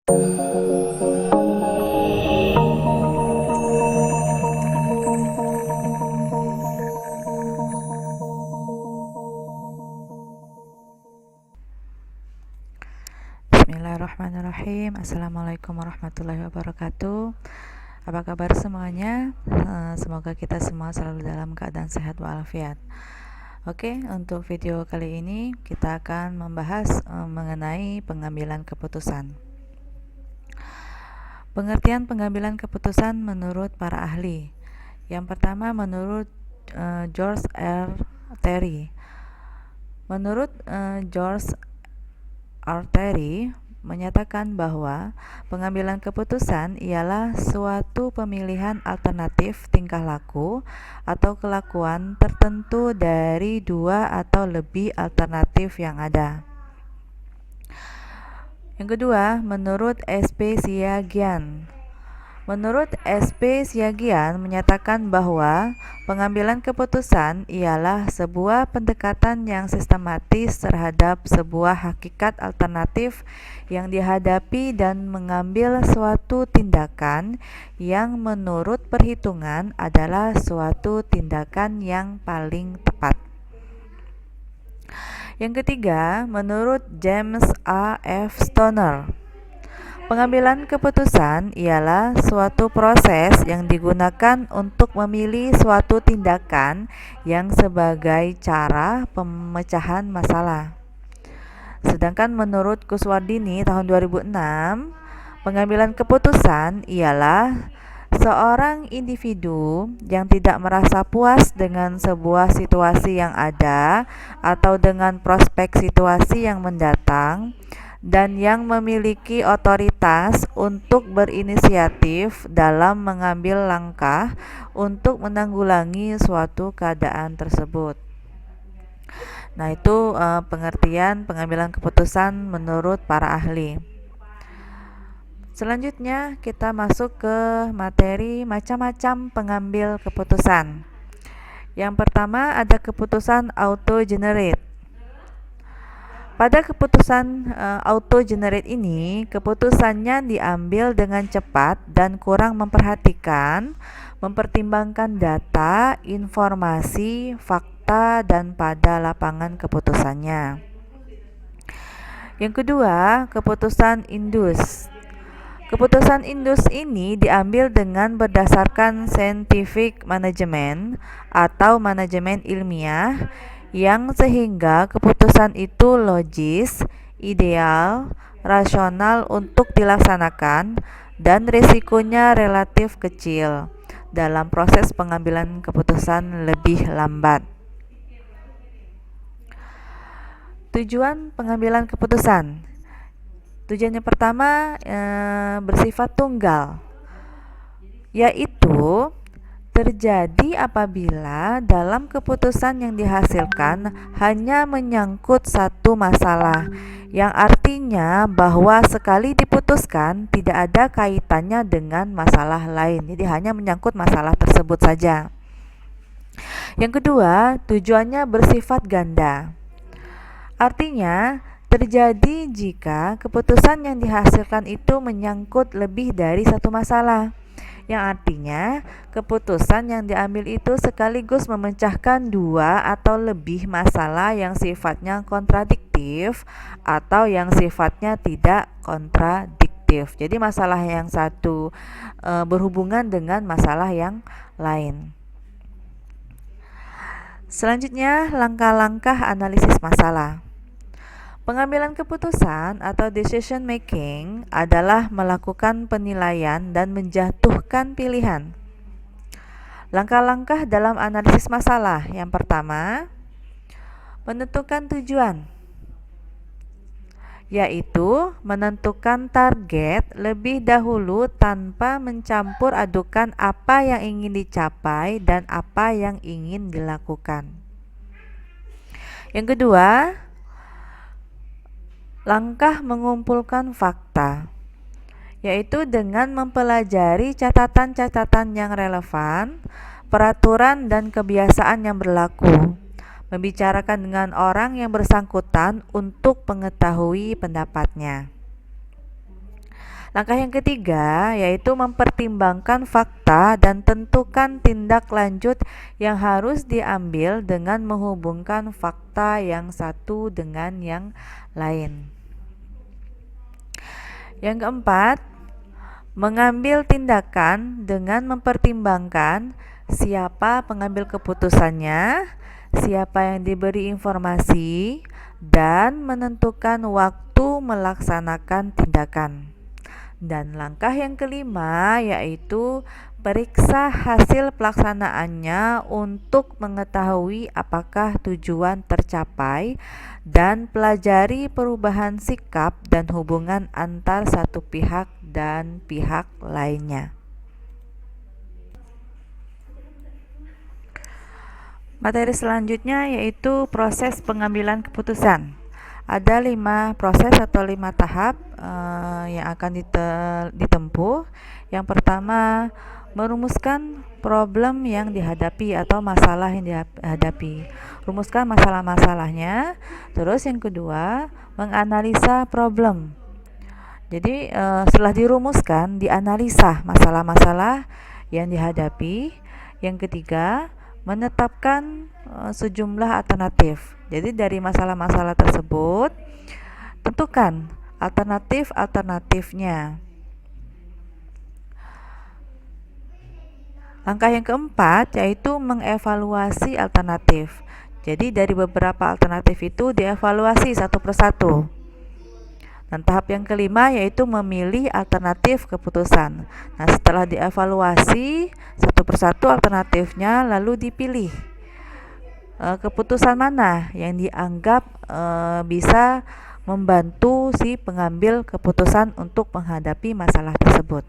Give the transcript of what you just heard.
Bismillahirrahmanirrahim. Assalamualaikum warahmatullahi wabarakatuh. Apa kabar semuanya? Semoga kita semua selalu dalam keadaan sehat walafiat. Oke, untuk video kali ini kita akan membahas mengenai pengambilan keputusan. Pengertian pengambilan keputusan menurut para ahli. Yang pertama menurut George R. Terry. Menurut George R. Terry menyatakan bahwa pengambilan keputusan ialah suatu pemilihan alternatif tingkah laku atau kelakuan tertentu dari dua atau lebih alternatif yang ada. Yang kedua, menurut S.P. Siagian. Menurut S.P. Siagian menyatakan bahwa pengambilan keputusan ialah sebuah pendekatan yang sistematis terhadap sebuah hakikat alternatif yang dihadapi dan mengambil suatu tindakan yang menurut perhitungan adalah suatu tindakan yang paling tepat. Yang ketiga, menurut James A. F. Stoner, pengambilan keputusan ialah suatu proses yang digunakan untuk memilih suatu tindakan yang sebagai cara pemecahan masalah. Sedangkan menurut Kuswardini tahun 2006, pengambilan keputusan ialah seorang individu yang tidak merasa puas dengan sebuah situasi yang ada atau dengan prospek situasi yang mendatang, dan yang memiliki otoritas untuk berinisiatif dalam mengambil langkah untuk menanggulangi suatu keadaan tersebut. Nah, itu pengertian pengambilan keputusan menurut para ahli. Selanjutnya kita masuk ke materi macam-macam pengambil keputusan. Yang pertama ada keputusan auto-generate. Pada keputusan auto-generate ini, keputusannya diambil dengan cepat dan kurang mempertimbangkan data, informasi, fakta, dan pada lapangan keputusannya. Yang kedua, keputusan indus. Keputusan indus ini diambil dengan berdasarkan scientific management atau manajemen ilmiah, yang sehingga keputusan itu logis, ideal, rasional untuk dilaksanakan, dan risikonya relatif kecil dalam proses pengambilan keputusan lebih lambat. Tujuan pengambilan keputusan. Tujuannya pertama bersifat tunggal, yaitu terjadi apabila dalam keputusan yang dihasilkan hanya menyangkut satu masalah, yang artinya bahwa sekali diputuskan tidak ada kaitannya dengan masalah lain, jadi hanya menyangkut masalah tersebut saja. Yang kedua, tujuannya bersifat ganda, artinya terjadi jika keputusan yang dihasilkan itu menyangkut lebih dari satu masalah, yang artinya keputusan yang diambil itu sekaligus memecahkan dua atau lebih masalah yang sifatnya kontradiktif atau yang sifatnya tidak kontradiktif. Jadi masalah yang satu berhubungan dengan masalah yang lain. Selanjutnya, langkah-langkah analisis masalah. Pengambilan keputusan atau decision making adalah melakukan penilaian dan menjatuhkan pilihan. Langkah-langkah dalam analisis masalah. Yang pertama, menentukan tujuan, yaitu menentukan target lebih dahulu tanpa mencampur adukan apa yang ingin dicapai dan apa yang ingin dilakukan. Yang kedua, langkah mengumpulkan fakta, yaitu dengan mempelajari catatan-catatan yang relevan, peraturan dan kebiasaan yang berlaku, membicarakan dengan orang yang bersangkutan untuk mengetahui pendapatnya. Langkah yang ketiga yaitu mempertimbangkan fakta dan tentukan tindak lanjut yang harus diambil dengan menghubungkan fakta yang satu dengan yang lain. Yang keempat, mengambil tindakan dengan mempertimbangkan siapa pengambil keputusannya, siapa yang diberi informasi, dan menentukan waktu melaksanakan tindakan. Dan langkah yang kelima yaitu periksa hasil pelaksanaannya untuk mengetahui apakah tujuan tercapai dan pelajari perubahan sikap dan hubungan antar satu pihak dan pihak lainnya. Materi selanjutnya yaitu proses pengambilan keputusan. Ada 5 proses atau 5 tahap yang akan ditempuh. Yang pertama, merumuskan problem yang dihadapi atau masalah yang dihadapi. Rumuskan masalah-masalahnya. Terus yang kedua, menganalisa problem. Jadi setelah dirumuskan, dianalisa masalah-masalah yang dihadapi. Yang ketiga, menetapkan sejumlah alternatif. Jadi dari masalah-masalah tersebut, tentukan alternatif-alternatifnya. Langkah yang keempat yaitu mengevaluasi alternatif. Jadi dari beberapa alternatif itu dievaluasi satu persatu. Dan tahap yang kelima yaitu memilih alternatif keputusan. Nah, setelah dievaluasi satu persatu alternatifnya, lalu dipilih keputusan mana yang dianggap bisa membantu si pengambil keputusan untuk menghadapi masalah tersebut.